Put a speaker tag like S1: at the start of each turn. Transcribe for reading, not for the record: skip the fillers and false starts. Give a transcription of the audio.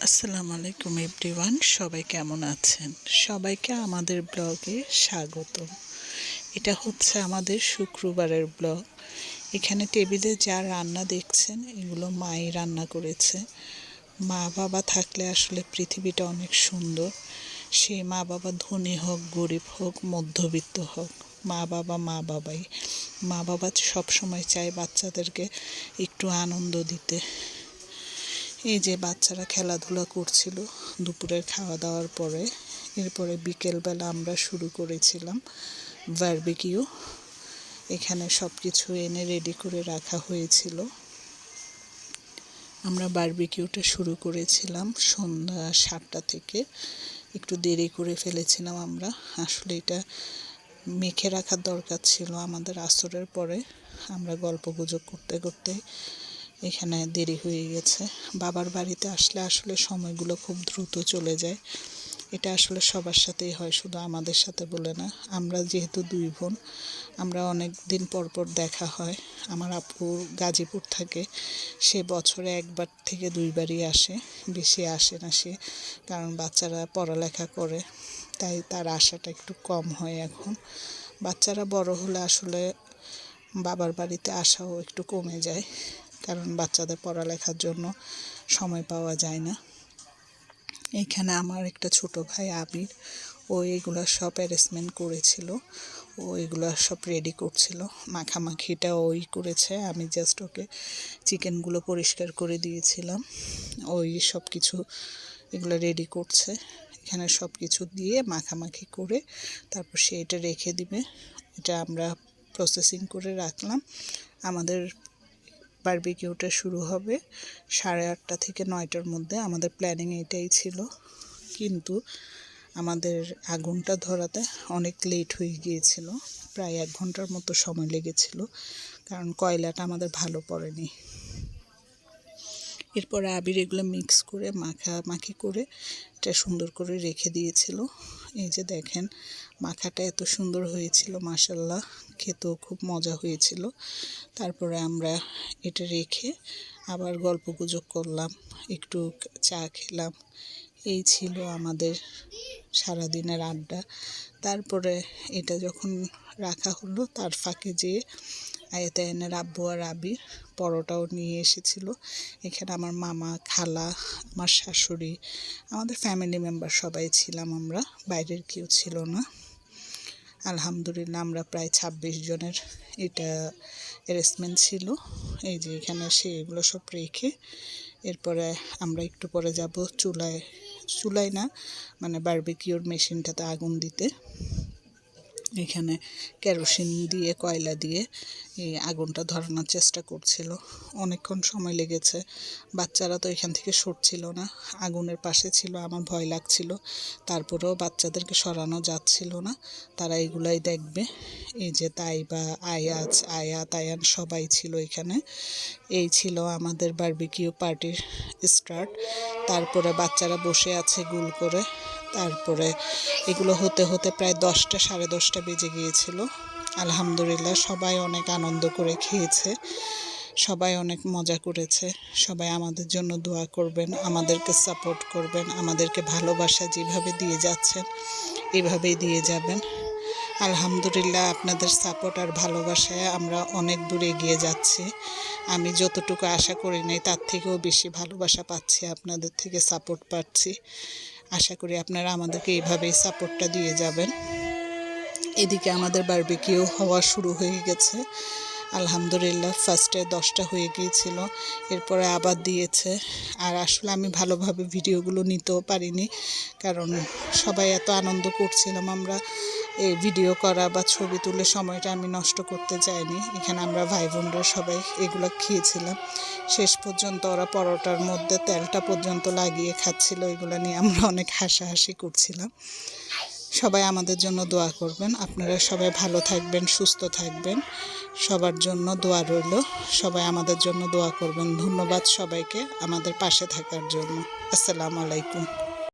S1: আসসালামু আলাইকুম এভরিওয়ান, সবাই কেমন আছেন? সবাইকে আমাদের ব্লগে স্বাগত। এটা হচ্ছে আমাদের শুক্রবারের ব্লগ। এখানে টেবিলে যা রান্না দেখছেন এগুলো মাই রান্না করেছে। মা বাবা থাকলে আসলে পৃথিবীটা অনেক সুন্দর। সে মা বাবা ধনী হোক, গরিব হোক, মধ্যবিত্ত হোক, মা বাবাই। মা বাবা সবসময় চায় বাচ্চাদেরকে একটু আনন্দ দিতে। এই যে বাচ্চারা খেলাধুলা করছিল দুপুরের খাওয়া দাওয়ার পরে। এরপরে বিকেলবেলা আমরা শুরু করেছিলাম বারবিকিউ। এখানে সব কিছু এনে রেডি করে রাখা হয়েছিল। আমরা বারবিকিউটা শুরু করেছিলাম সন্ধ্যা 7টা থেকে। একটু দেরি করে ফেলেছিলাম আমরা। আসলে এটা মেখে রাখার দরকার ছিল আমাদের আসরের পরে। আমরা গল্পগুজব করতে করতে এখানে দেরি হয়ে গেছে। বাবার বাড়িতে আসলে সময়গুলো খুব দ্রুত চলে যায়। এটা আসলে সবার সাথেই হয়, শুধু আমাদের সাথে বলে না। আমরা যেহেতু 2 বোন, আমরা অনেক দিন পর পর দেখা হয়। আমার আপু গাজীপুর থাকে, সে বছরে 1বার থেকে 2বারই আসে, বেশি আসে না সে, কারণ বাচ্চারা পড়ালেখা করে, তাই তার আসাটা একটু কম হয় এখন। বাচ্চারা বড় হলে আসলে বাবার বাড়িতে আসাও একটু কমে যায়, কারণ বাচ্চাদের পড়ালেখার জন্য সময় পাওয়া যায় না। এইখানে আমার একটা ছোট ভাই আবির, ও এগুলো সব অ্যারেঞ্জমেন্ট করেছিল, ও এগুলো সব রেডি করছিল। মাখামাখিটা ওই করেছে, আমি জাস্ট ওকে চিকেনগুলো পরিষ্কার করে দিয়েছিলাম। ওই সব কিছু এগুলো রেডি করছে। এখানে সব কিছু দিয়ে মাখামাখি করে তারপর সে এটা রেখে দিবে। এটা আমরা প্রসেসিং করে রাখলাম। আমাদের বারবিকিউটা শুরু হবে 8:30 থেকে 9টার মধ্যে। আমাদের প্ল্যানিং এটাই ছিল, কিন্তু আমাদের আগুনটা ধরাতে অনেক লেট হয়ে গিয়েছিল। প্রায় 1 ঘন্টার মতো সময় লেগেছিল, কারণ কয়লাটা আমাদের ভালো পড়েনি। এরপরে আবির এগুলো মিক্স করে মাখামাখি করে এটা সুন্দর করে রেখে দিয়েছিল। এই যে দেখেন, মাখাটা এত সুন্দর হয়েছিল, মাশাআল্লাহ, খেতেও খুব মজা হয়েছিল। তারপরে আমরা এটা রেখে আবার গল্পগুজব করলাম, একটু চা খেলাম। এই ছিল আমাদের সারাদিনের আড্ডা। তারপরে এটা যখন রাখা হলো, তার ফাঁকে যেয়ে আয়াতায়নের আব্বু আর আবির পরোটাও নিয়ে এসেছিল। এখানে আমার মামা, খালা, আমার শাশুড়ি, আমাদের ফ্যামিলি মেম্বার সবাই ছিলাম আমরা, বাইরের কেউ ছিল না। আলহামদুলিল্লাহ আমরা প্রায় 26 জনের এটা অ্যারেঞ্জমেন্ট ছিল। এই যে এখানে সে এগুলো সব রেখে এরপরে আমরা একটু পরে যাব চুলায় না, মানে বারবিকিউর মেশিনটাতে আগুন দিতে। এখানে কেরোসিন দিয়ে, কয়লা দিয়ে এই আগুনটা ধরানোর চেষ্টা করছিল। অনেকক্ষণ সময় লেগেছে। বাচ্চারা তো এখান থেকে সরছিল না, আগুনের পাশে ছিল। আমার ভয় লাগছিল, তারপরেও বাচ্চাদেরকে সরানো যাচ্ছিল না। তারা এগুলাই দেখবে। এই যে তাইবা, আয়াত, আয়ান সবাই ছিল এখানে। এই ছিল আমাদের বারবিকিউ পার্টির স্টার্ট। তারপরে বাচ্চারা বসে আছে গোল করে। তারপরে এগুলো হতে হতে প্রায় 10টা, 10:30 বেজে গিয়েছিল। আলহামদুলিল্লাহ সবাই অনেক আনন্দ করে খেয়েছে, সবাই অনেক মজা করেছে। সবাই আমাদের জন্য দোয়া করবেন, আমাদেরকে সাপোর্ট করবেন, আমাদেরকে ভালোবাসা যেভাবে দিয়ে যাচ্ছেন এভাবেই দিয়ে যাবেন। আলহামদুলিল্লাহ আপনাদের সাপোর্ট আর ভালোবাসায় আমরা অনেক দূর এগিয়ে যাচ্ছি। আমি যতটুকু আশা করি নাই তার থেকেও বেশি ভালোবাসা পাচ্ছি, আপনাদের থেকে সাপোর্ট পাচ্ছি। আশা করি আপনারা আমাদেরকে এইভাবেই সাপোর্টটা দিয়ে যাবেন। এদিকে আমাদের বারবিকিউ হওয়া শুরু হয়ে গেছে। আলহামদুলিল্লাহ ফার্স্টে 10টা হয়ে গিয়েছিল, এরপরে আবার দিয়েছে। আর আসলে আমি ভালোভাবে ভিডিওগুলো নিতেও পারিনি, কারণ সবাই এত আনন্দ করছিলাম আমরা। এই ভিডিও করা বা ছবি তুলে সময়টা আমি নষ্ট করতে চাইনি। এখানে আমরা ভাই বোনরা সবাই এগুলো খেয়েছিলাম। শেষ পর্যন্ত ওরা পরোটার মধ্যে তেলটা পর্যন্ত লাগিয়ে খাচ্ছিল। এগুলো নিয়ে আমরা অনেক হাসাহাসি করছিলাম। সবাই আমাদের জন্য দোয়া করবেন। আপনারা সবাই ভালো থাকবেন, সুস্থ থাকবেন, সবার জন্য দোয়া রইল। সবাই আমাদের জন্য দোয়া করবেন। ধন্যবাদ সবাইকে আমাদের পাশে থাকার জন্য। আসসালামু আলাইকুম।